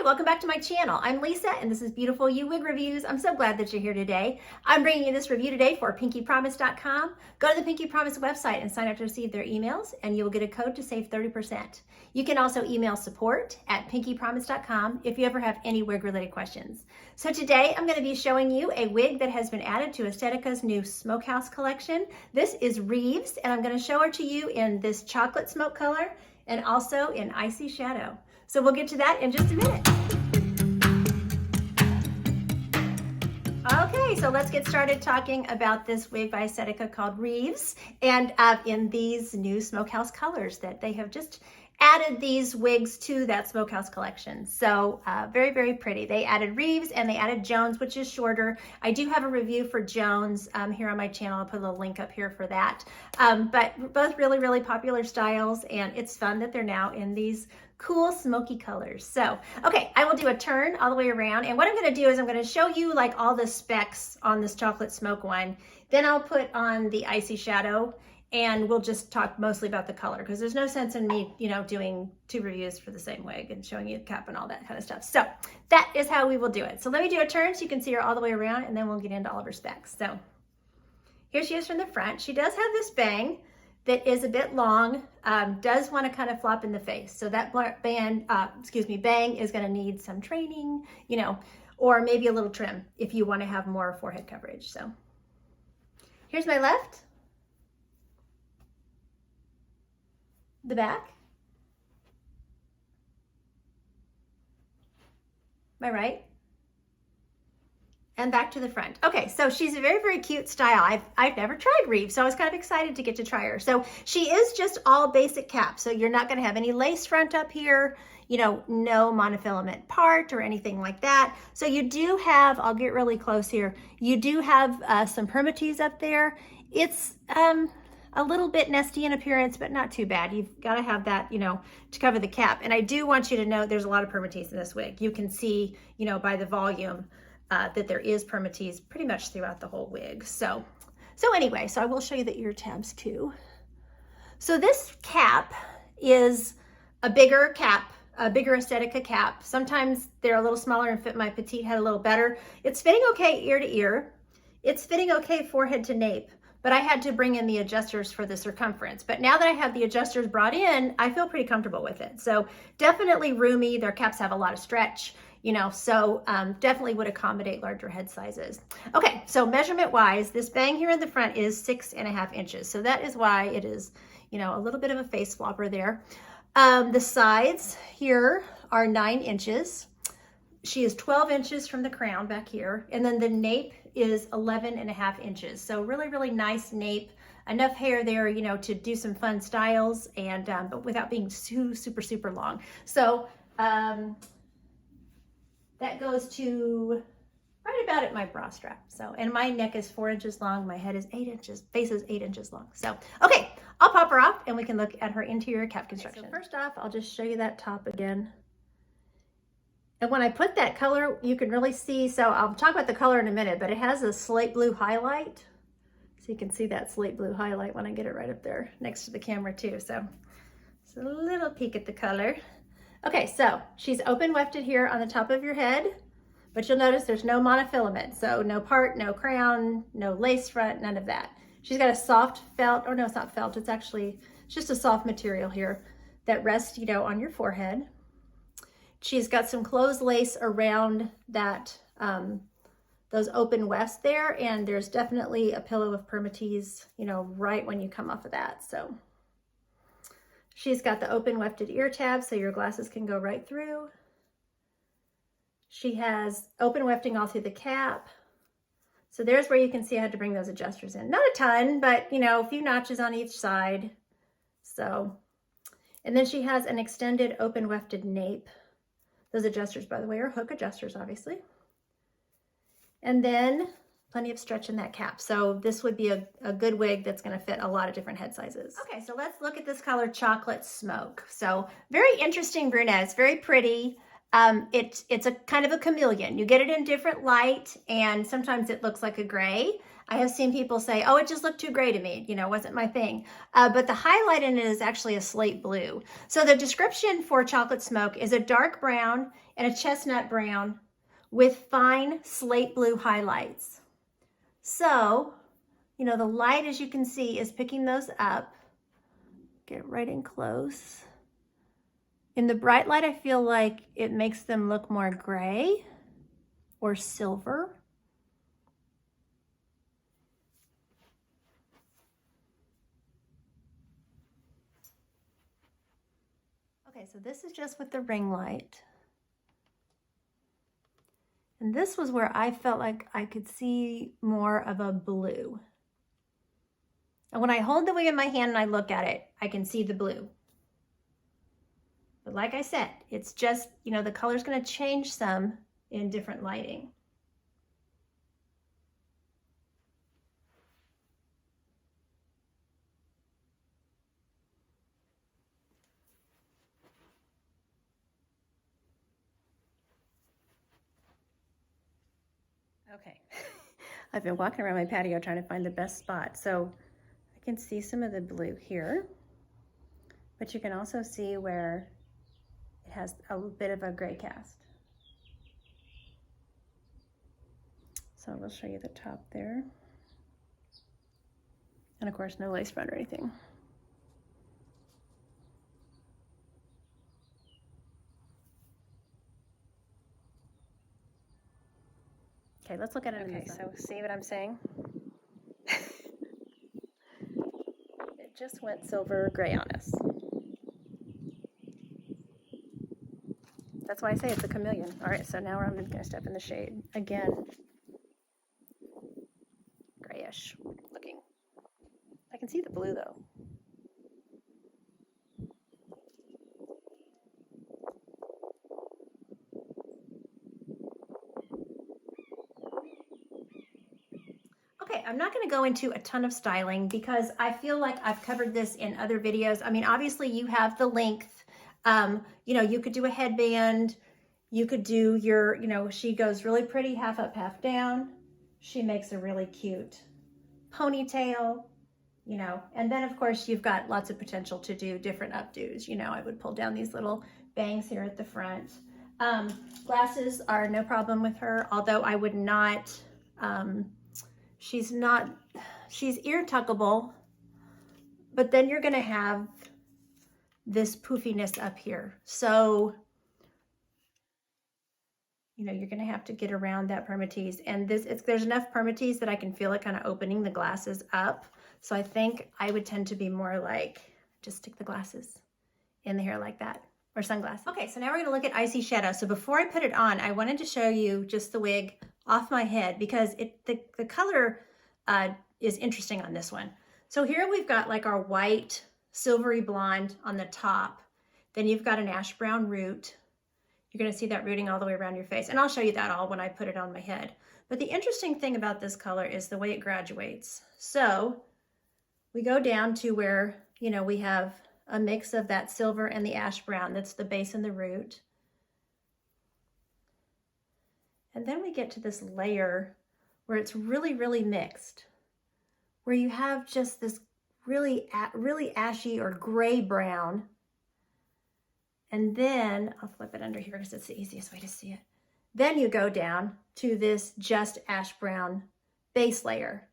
welcome back to my channel. I'm Lisa and this is Beautiful You Wig Reviews. I'm so glad that you're here today. I'm bringing you this review today for PinkyPromise.com. Go to the Pinky Promise website and sign up to receive their emails and you'll get a code to save 30%. You can also email support@PinkyPromise.com if you ever have any wig related questions. So today I'm going to be showing you a wig that has been added to Estetica's new Smokehouse collection. This is Reeves and I'm going to show her to you in this chocolate smoke color and also in Icy Shadow. So we'll get to that in just a minute. Okay, so let's get started talking about this wig by Estetica called Reeves and in these new Smokehouse colors that they have just added these wigs to that Smokehouse collection. So very, very pretty. They added Reeves and they added Jones, which is shorter. I do have a review for Jones here on my channel. I'll put a little link up here for that. But both really, really popular styles, and it's fun that they're now in these cool smoky colors. So, okay, I will do a turn all the way around. And what I'm going to do is I'm going to show you like all the specs on this chocolate smoke one. Then I'll put on the Icy Shadow and we'll just talk mostly about the color because there's no sense in me, doing two reviews for the same wig and showing you the cap and all that kind of stuff. So that is how we will do it. So let me do a turn so you can see her all the way around and then we'll get into all of her specs. So here she is from the front. She does have this bang that is a bit long, does want to kind of flop in the face. So that bang is going to need some training, or maybe a little trim if you want to have more forehead coverage. So here's my left, the back, my right, and back to the front. Okay, so she's a very, very cute style. I've never tried Reeves, so I was kind of excited to get to try her. So she is just all basic cap. So you're not gonna have any lace front up here, no monofilament part or anything like that. So you do have, I'll get really close here, you do have some permatease up there. It's a little bit nesty in appearance, but not too bad. You've got to have that, to cover the cap. And I do want you to know there's a lot of permatease in this wig. You can see, by the volume, that there is permatease pretty much throughout the whole wig. So anyway, so I will show you the ear tabs too. So this cap is a bigger cap, a bigger Estetica cap. Sometimes they're a little smaller and fit my petite head a little better. It's fitting okay ear to ear. It's fitting okay forehead to nape, but I had to bring in the adjusters for the circumference. But now that I have the adjusters brought in, I feel pretty comfortable with it. So definitely roomy. Their caps have a lot of stretch. So definitely would accommodate larger head sizes. Okay, so measurement wise, this bang here in the front is 6.5 inches. So that is why it is, a little bit of a face flopper there. The sides here are 9 inches. She is 12 inches from the crown back here. And then the nape is 11.5 inches. So really, really nice nape. Enough hair there, to do some fun styles and, but without being super, super long. So, that goes to right about at my bra strap. So, and my neck is 4 inches long. My head is 8 inches, face is 8 inches long. So, okay, I'll pop her off and we can look at her interior cap construction. Okay, so first off, I'll just show you that top again. And when I put that color, you can really see, so I'll talk about the color in a minute, but it has a slate blue highlight. So you can see that slate blue highlight when I get it right up there next to the camera too. So it's a little peek at the color. Okay, so she's open wefted here on the top of your head, but you'll notice there's no monofilament. So no part, no crown, no lace front, none of that. She's got a soft felt, or no, it's not felt. It's just a soft material here that rests, on your forehead. She's got some closed lace around that, those open wefts there. And there's definitely a pillow of permatease, right when you come off of that. So she's got the open wefted ear tabs so your glasses can go right through. She has open wefting all through the cap. So there's where you can see I had to bring those adjusters in. Not a ton, but a few notches on each side. So, and then she has an extended open wefted nape. Those adjusters, by the way, are hook adjusters, obviously. And then plenty of stretch in that cap. So this would be a good wig that's going to fit a lot of different head sizes. Okay, so let's look at this color, Chocolate Smoke. So very interesting brunette. It's very pretty. It's a kind of a chameleon. You get it in different light and sometimes it looks like a gray. I have seen people say, oh, it just looked too gray to me. You know, wasn't my thing. But the highlight in it is actually a slate blue. So the description for chocolate smoke is a dark brown and a chestnut brown with fine slate blue highlights. So, you know, the light, as you can see, is picking those up. Get right in close. In the bright light, I feel like it makes them look more gray or silver. Okay, so this is just with the ring light. And this was where I felt like I could see more of a blue. And when I hold the wig in my hand and I look at it, I can see the blue. But like I said, it's just, you know, the color's going to change some in different lighting. Okay, I've been walking around my patio trying to find the best spot. So I can see some of the blue here, but you can also see where it has a bit of a gray cast. So I will show you the top there. And of course, no lace front or anything. Okay, let's look at it. Okay, so see what I'm saying? It just went silver gray on us. That's why I say it's a chameleon. All right, so now I'm gonna step in the shade again. Grayish looking. I can see the blue though. Okay, I'm not going to go into a ton of styling because I feel like I've covered this in other videos. I mean, obviously you have the length. You know, you could do a headband. You could do your, you know, she goes really pretty half up, half down. She makes a really cute ponytail, you know, and then of course you've got lots of potential to do different updos. You know, I would pull down these little bangs here at the front. Glasses are no problem with her, although I would not, she's ear tuckable, but then you're gonna have this poofiness up here. So, you know, you're gonna have to get around that permatease. And there's enough permatease that I can feel it kind of opening the glasses up. So I think I would tend to be more like, just stick the glasses in the hair like that, or sunglasses. Okay, so now we're gonna look at Icy Shadow. So before I put it on, I wanted to show you just the wig off my head because the color is interesting on this one. So here we've got like our white, silvery blonde on the top. Then you've got an ash brown root. You're gonna see that rooting all the way around your face. And I'll show you that all when I put it on my head. But the interesting thing about this color is the way it graduates. So we go down to where, you know, we have a mix of that silver and the ash brown. That's the base and the root. And then we get to this layer where it's really, really mixed, where you have just this really ashy or gray brown. And then I'll flip it under here because it's the easiest way to see it. Then you go down to this just ash brown base layer.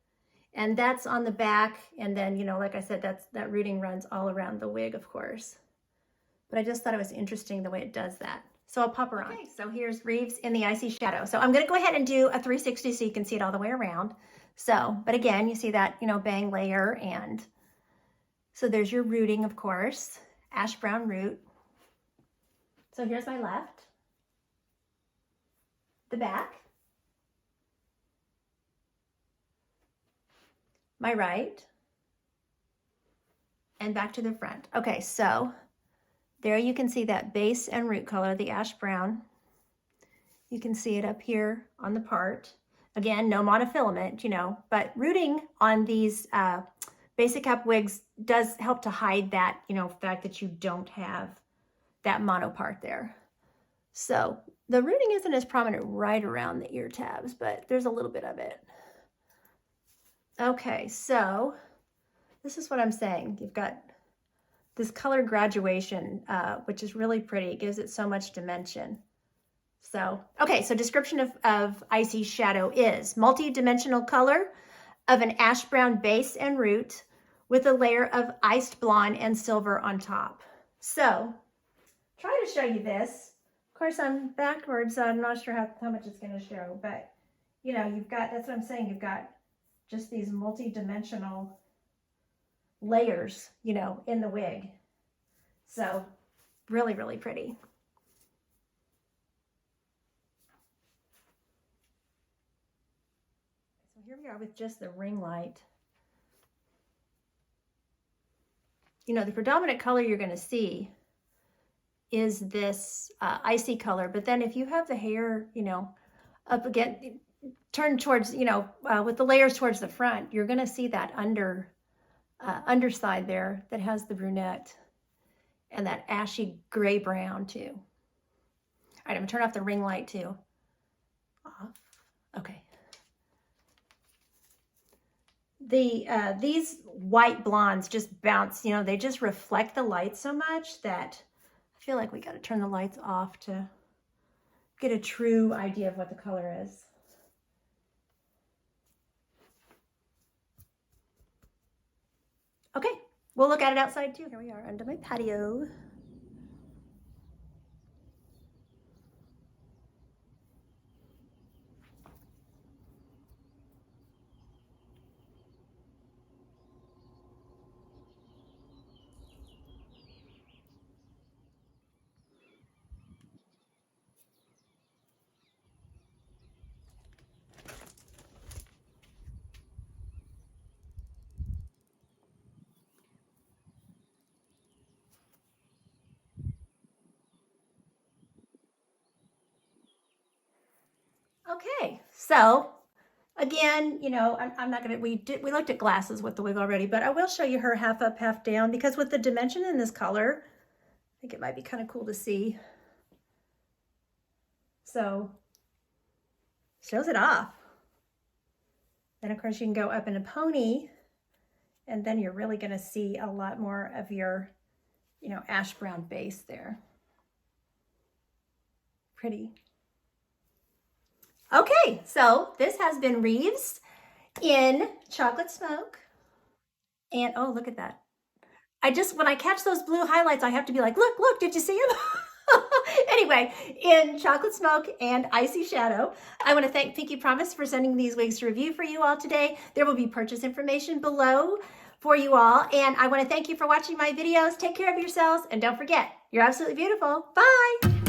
And that's on the back. And then, you know, like I said, that rooting runs all around the wig, of course. But I just thought it was interesting the way it does that. So I'll pop her on. Okay, so here's Reeves in the Icy Shadow. So I'm gonna go ahead and do a 360 so you can see it all the way around. So, but again, you see that, you know, bang layer, and so there's your rooting, of course, ash brown root. So here's my left, the back, my right, and back to the front. Okay, so there you can see that base and root color, the ash brown. You can see it up here on the part. Again, no monofilament, you know, but rooting on these basic cap wigs does help to hide that, you know, fact that you don't have that mono part there. So the rooting isn't as prominent right around the ear tabs, but there's a little bit of it. Okay, so this is what I'm saying. You've got this color graduation, which is really pretty. It gives it so much dimension. So, okay, so description of Icy Shadow is multi-dimensional color of an ash brown base and root with a layer of iced blonde and silver on top. So, try to show you this. Of course, I'm backwards, so I'm not sure how much it's going to show, but you know, you've got, that's what I'm saying, you've got just these multi-dimensional layers, you know, in the wig. So really, really pretty. So here we are with just the ring light. You know, the predominant color you're going to see is this icy color, but then if you have the hair, you know, up again, turned towards, you know, with the layers towards the front, you're going to see that underside there that has the brunette and that ashy gray brown too. All right, I'm gonna turn off the ring light too. Off. Okay. These white blondes just bounce, you know, they just reflect the light so much that I feel like we got to turn the lights off to get a true idea of what the color is. Okay, we'll look at it outside too. Here we are under my patio. Okay, so again, you know, I'm not gonna, we looked at glasses with the wig already, but I will show you her half up, half down, because with the dimension in this color, I think it might be kind of cool to see. So, shows it off. Then of course you can go up in a pony, and then you're really gonna see a lot more of your, you know, ash brown base there. Pretty. Okay, so this has been Reeves in Chocolate Smoke. And oh, look at that. When I catch those blue highlights, I have to be like, look, did you see them? Anyway, in Chocolate Smoke and Icy Shadow, I want to thank Pinky Promise for sending these wigs to review for you all today. There will be purchase information below for you all. And I want to thank you for watching my videos. Take care of yourselves. And don't forget, you're absolutely beautiful. Bye.